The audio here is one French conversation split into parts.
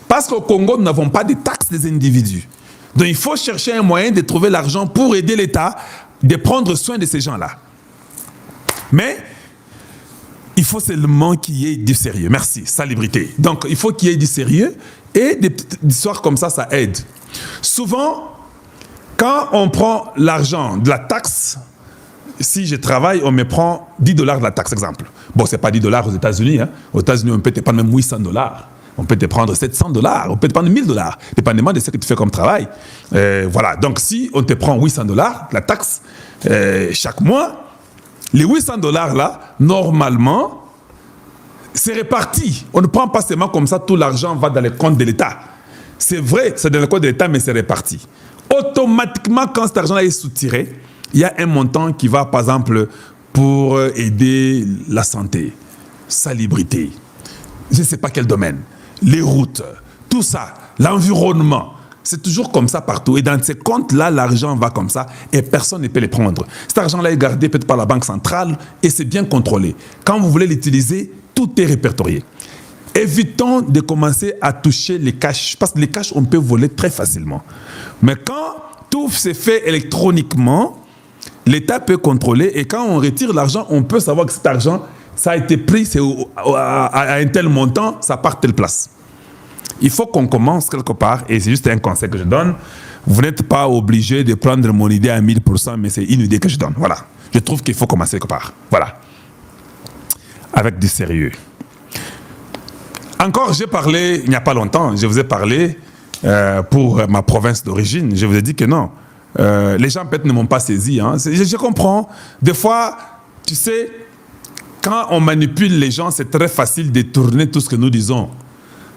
Parce qu'au Congo, nous n'avons pas de taxes des individus. Donc il faut chercher un moyen de trouver l'argent pour aider l'État de prendre soin de ces gens-là. Mais il faut seulement qu'il y ait du sérieux. Merci, salubrité. Donc il faut qu'il y ait du sérieux et des petites histoires comme ça aide. Souvent, quand on prend l'argent de la taxe, si je travaille, on me prend $10 de la taxe, exemple. Bon, ce n'est pas $10 aux États-Unis. Hein. Aux États-Unis, on peut te prendre même $800. On peut te prendre $700, on peut te prendre $1000, dépendamment de ce que tu fais comme travail. Voilà, donc si on te prend $800, la taxe, chaque mois, les $800 là, normalement, c'est réparti. On ne prend pas seulement comme ça, tout l'argent va dans les comptes de l'État. C'est vrai, c'est dans les comptes de l'État, mais c'est réparti. Automatiquement, quand cet argent-là est soutiré, il y a un montant qui va, par exemple, pour aider la santé, salubrité, je ne sais pas quel domaine, les routes, tout ça, l'environnement. C'est toujours comme ça partout. Et dans ces comptes-là, l'argent va comme ça et personne ne peut les prendre. Cet argent-là est gardé peut-être par la Banque centrale et c'est bien contrôlé. Quand vous voulez l'utiliser, tout est répertorié. Évitons de commencer à toucher les cash, parce que les cash, on peut voler très facilement. Mais quand tout se fait électroniquement, l'État peut contrôler et quand on retire l'argent, on peut savoir que cet argent, ça a été pris à un tel montant, ça part telle place. Il faut qu'on commence quelque part, et c'est juste un conseil que je donne. Vous n'êtes pas obligé de prendre mon idée à 1000%, mais c'est une idée que je donne. Voilà. Je trouve qu'il faut commencer quelque part. Voilà. Avec du sérieux. Encore, j'ai parlé, il n'y a pas longtemps, je vous ai parlé pour ma province d'origine. Je vous ai dit que non. Les gens peut-être ne m'ont pas saisi. Hein. Je comprends. Des fois, tu sais, quand on manipule les gens, c'est très facile de tourner tout ce que nous disons.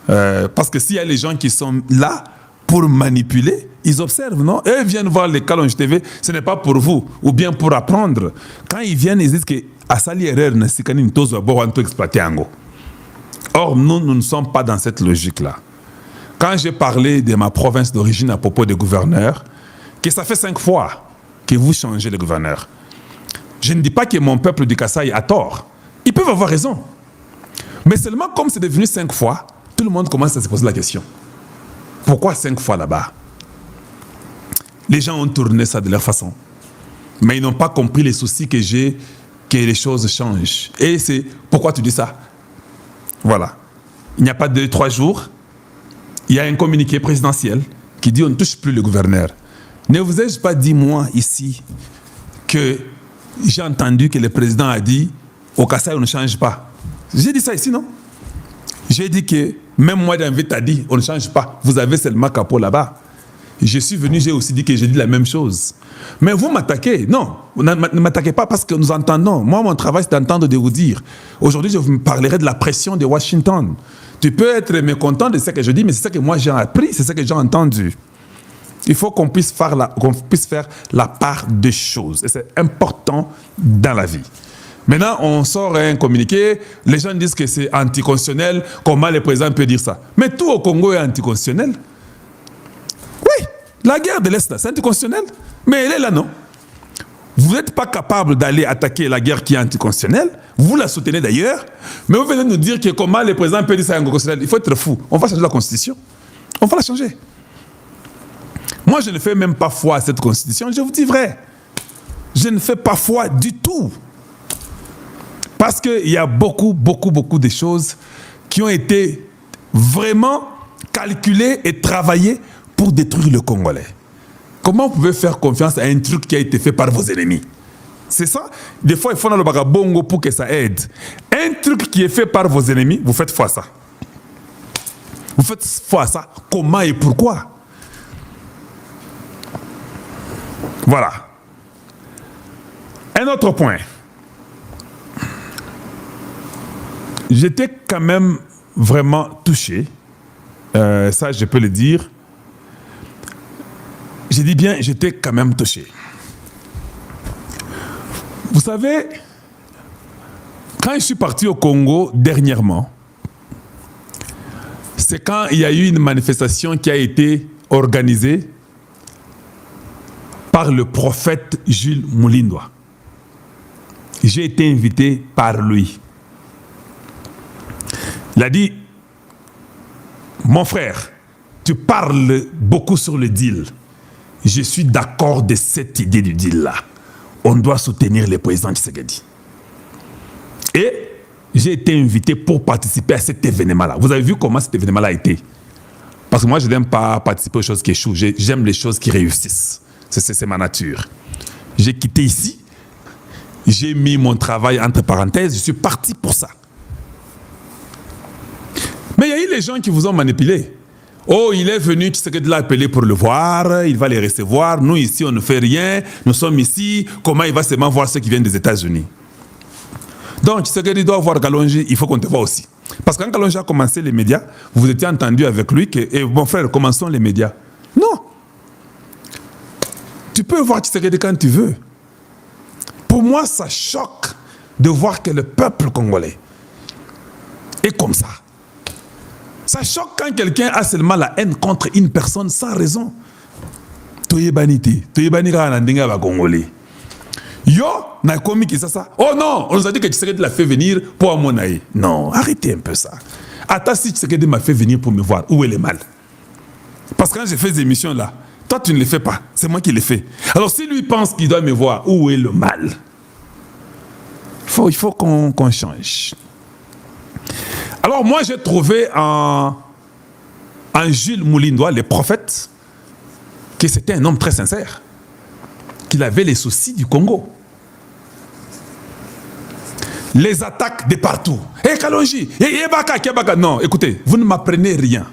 Parce que s'il y a les gens qui sont là pour manipuler, ils observent, non? Eux viennent voir les Kalonji TV, ce n'est pas pour vous, ou bien pour apprendre. Quand ils viennent, ils disent que Asali erreur ne s'est qu'une chose à exploiter. Or, nous ne sommes pas dans cette logique-là. Quand j'ai parlé de ma province d'origine à propos des gouverneurs, que ça fait 5 fois que vous changez de gouverneur. Je ne dis pas que mon peuple du Kasaï a tort. Ils peuvent avoir raison. Mais seulement comme c'est devenu 5 fois, tout le monde commence à se poser la question. Pourquoi 5 fois là-bas? Les gens ont tourné ça de leur façon. Mais ils n'ont pas compris les soucis que j'ai, que les choses changent. Et c'est pourquoi tu dis ça? Voilà. Il n'y a pas 2-3 jours, il y a un communiqué présidentiel qui dit on ne touche plus le gouverneur. Ne vous ai-je pas dit, moi, ici, que j'ai entendu que le président a dit au Kasaï, on ne change pas. J'ai dit ça ici, non? J'ai dit que, même moi d'invite a dit, on ne change pas. Vous avez seulement capot là-bas. Je suis venu, j'ai aussi dit que j'ai dit la même chose. Mais vous m'attaquez. Non, ne m'attaquez pas parce que nous entendons. Moi, mon travail, c'est d'entendre de vous dire. Aujourd'hui, je vous parlerai de la pression de Washington. Tu peux être mécontent de ce que je dis, mais c'est ça que moi j'ai appris, c'est ça que j'ai entendu. Il faut qu'on puisse faire la part des choses. Et c'est important dans la vie. Maintenant, on sort un communiqué, les gens disent que c'est anticonstitutionnel, comment le président peut dire ça? Mais tout au Congo est anticonstitutionnel. Oui, la guerre de l'Est, c'est anticonstitutionnel. Mais elle est là, non? Vous n'êtes pas capable d'aller attaquer la guerre qui est anticonstitutionnelle, vous la soutenez d'ailleurs, mais vous venez nous dire que comment le président peut dire ça anticonstitutionnel. Il faut être fou. On va changer la Constitution. On va la changer. Moi, je ne fais même pas foi à cette Constitution, je vous dis vrai. Je ne fais pas foi du tout. Parce qu'il y a beaucoup de choses qui ont été vraiment calculées et travaillées pour détruire le Congolais. Comment vous pouvez faire confiance à un truc qui a été fait par vos ennemis? C'est ça. Des fois, il faut dans le bagabongo pour que ça aide. Un truc qui est fait par vos ennemis, vous faites foi à ça. Vous faites foi à ça. Comment et pourquoi? Voilà. Un autre point. J'étais quand même vraiment touché. Ça, je peux le dire. J'ai dit bien, j'étais quand même touché. Vous savez, quand je suis parti au Congo dernièrement, c'est quand il y a eu une manifestation qui a été organisée par le prophète Jules Mulindwa. J'ai été invité par lui. Il a dit, Mon frère, tu parles beaucoup sur le deal. Je suis d'accord de cette idée du deal-là. On doit soutenir le président Tshisekedi. Et j'ai été invité pour participer à cet événement-là. Vous avez vu comment cet événement-là a été? Parce que moi, je n'aime pas participer aux choses qui échouent. J'aime les choses qui réussissent. C'est ma nature. J'ai quitté ici. J'ai mis mon travail entre parenthèses. Je suis parti pour ça. Mais il y a eu les gens qui vous ont manipulé. Oh, il est venu, Tshisekedi l'a appelé pour le voir, il va les recevoir. Nous, ici, on ne fait rien. Nous sommes ici. Comment il va seulement voir ceux qui viennent des États-Unis? Donc, Tshisekedi doit voir Kalonji, il faut qu'on te voit aussi. Parce que quand Kalonji a commencé les médias, vous étiez entendu avec lui que, eh, mon frère, commençons les médias. Non. Tu peux voir Tshisekedi quand tu veux. Pour moi, ça choque de voir que le peuple congolais est comme ça. Ça choque quand quelqu'un a seulement la haine contre une personne sans raison. Toyebanité, toyebanika nandinga ba congolais. Yo, na komi qui ça. Oh non, on nous a dit que Tshisekedi l'a fait venir pour Amonaï. Non, arrêtez un peu ça. Attends, si Tshisekedi m'a fait venir pour me voir, où est le mal? Parce que quand j'ai fait ces émissions là, toi tu ne les fais pas, c'est moi qui les fais. Alors si lui pense qu'il doit me voir, où est le mal? Il faut qu'on change. Alors moi j'ai trouvé en Jules Moulindois, le prophète, que c'était un homme très sincère, qu'il avait les soucis du Congo. Les attaques de partout. Hé Kalonji, hé Baka, Kebaka. Non, écoutez, vous ne m'apprenez rien.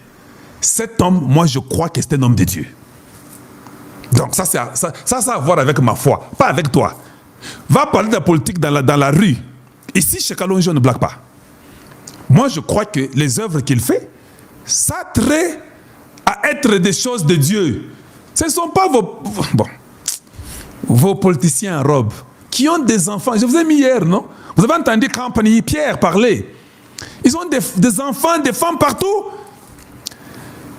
Cet homme, moi je crois que c'est un homme de Dieu. Donc ça a à voir avec ma foi, pas avec toi. Va parler de la politique dans la rue. Ici, chez Kalonji, on ne blague pas. Moi, je crois que les œuvres qu'il fait, ça a trait à être des choses de Dieu. Ce ne sont pas vos politiciens en robe qui ont des enfants. Je vous ai mis hier, non? Vous avez entendu Campagnie Pierre parler. Ils ont des enfants, des femmes partout.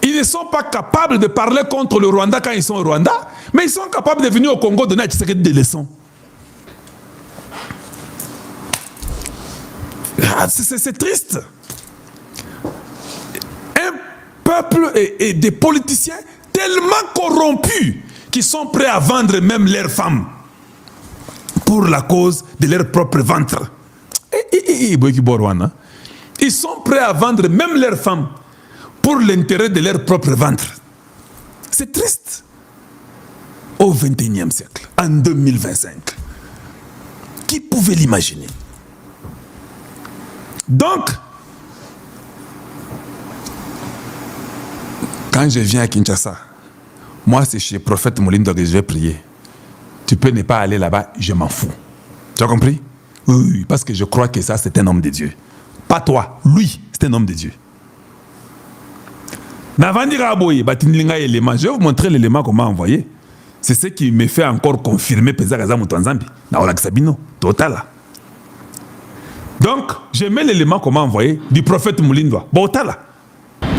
Ils ne sont pas capables de parler contre le Rwanda quand ils sont au Rwanda, mais ils sont capables de venir au Congo donner à Tshisekedi des leçons. C'est triste. Un peuple et des politiciens tellement corrompus qu'ils sont prêts à vendre même leurs femmes pour la cause de leur propre ventre. Ils sont prêts à vendre même leurs femmes pour l'intérêt de leur propre ventre. C'est triste. Au XXIe siècle, en 2025. Qui pouvait l'imaginer? Donc, quand je viens à Kinshasa, moi c'est chez Prophète Moulindois que je vais prier. Tu peux ne pas aller là-bas, je m'en fous. Tu as compris? Oui, parce que je crois que ça c'est un homme de Dieu. Pas toi, lui, c'est un homme de Dieu. Je vais vous montrer l'élément comment envoyer. C'est ce qui me fait encore confirmer Pesagaza Mutanzambi. Total. Donc, je mets l'élément comment envoyer du prophète Moulindois.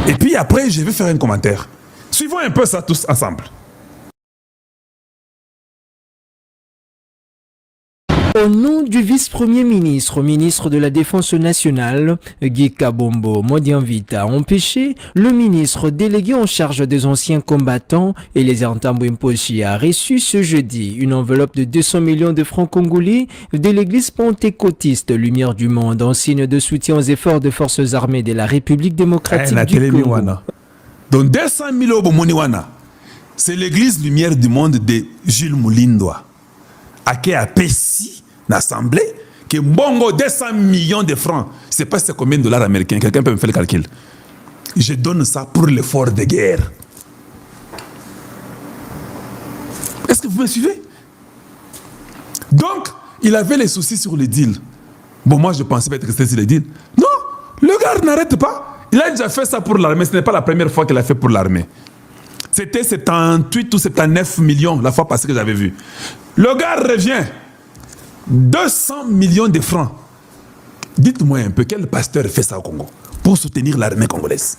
Et puis après, je vais faire un commentaire. Suivons un peu ça tous ensemble. Au nom du vice-premier ministre, ministre de la Défense nationale, Guy Kabombo Modianvita, a empêché le ministre délégué en charge des anciens combattants, Eliezer Ntambwe-Mposhi, a reçu ce jeudi une enveloppe de 200 millions de francs congolais de l'église pentecôtiste Lumière du Monde en signe de soutien aux efforts des forces armées de la République démocratique du Congo. Donc 200 000 euros, c'est l'église Lumière du Monde de Jules Moulindois. À qui a payé l'Assemblée que Mbongo 200 millions de francs, c'est pas combien de dollars américains, quelqu'un peut me faire le calcul. Je donne ça pour l'effort de guerre. Est-ce que vous me suivez? Donc, il avait les soucis sur les deals. Bon, moi je pensais peut-être que c'était sur les deals. Non, le gars n'arrête pas. Il a déjà fait ça pour l'armée, ce n'est pas la première fois qu'il a fait pour l'armée. C'était 78 ou 79 millions la fois passée que j'avais vu. Le gars revient. 200 millions de francs. Dites-moi un peu, quel pasteur fait ça au Congo pour soutenir l'armée congolaise?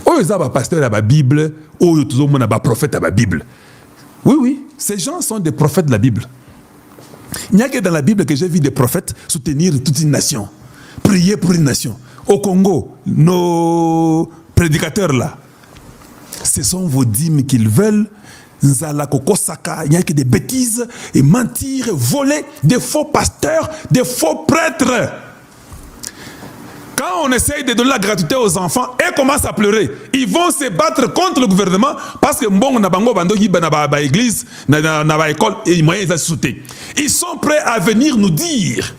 Oh, il y a un pasteur à la Bible, oh, il y a un prophète à la Bible. Oui, oui, ces gens sont des prophètes de la Bible. Il n'y a que dans la Bible que j'ai vu des prophètes soutenir toute une nation, prier pour une nation. au Congo, nos prédicateurs là, ce sont vos dîmes qu'ils veulent. Nzala Kokosaka, il n'y a que des bêtises et mentir, et voler, des faux pasteurs, des faux prêtres. Quand on essaye de donner la gratuité aux enfants, ils commencent à pleurer. Ils vont se battre contre le gouvernement parce que bon, na bango bando na église, na école et moyens à sauter. Ils sont prêts à venir nous dire,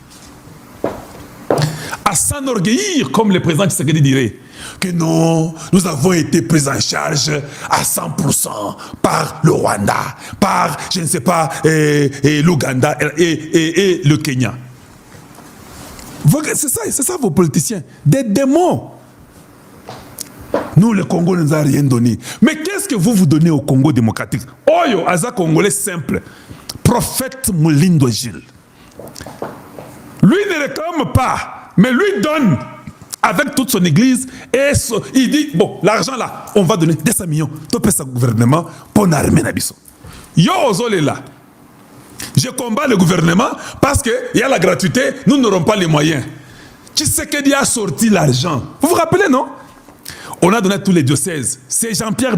à s'enorgueillir, comme le président Tshisekedi dirait, que non, nous avons été pris en charge à 100% par le Rwanda, par, je ne sais pas, l'Ouganda et le Kenya. C'est ça vos politiciens, des démons. Nous, le Congo ne nous a rien donné. Mais qu'est-ce que vous donnez au Congo démocratique? Oyo, Aza Congolais simple, prophète Moulindo Gilles. Lui ne réclame pas, mais lui donne avec toute son église et il dit, bon, l'argent là, on va donner 200 millions. Tu peux ça gouvernement pour l'armée Nabiso. Yo, Ozole là. Je combats le gouvernement parce qu'il y a la gratuité, nous n'aurons pas les moyens. Tshisekedi a sorti l'argent. Vous vous rappelez, non? On a donné à tous les diocèses. C'est Jean-Pierre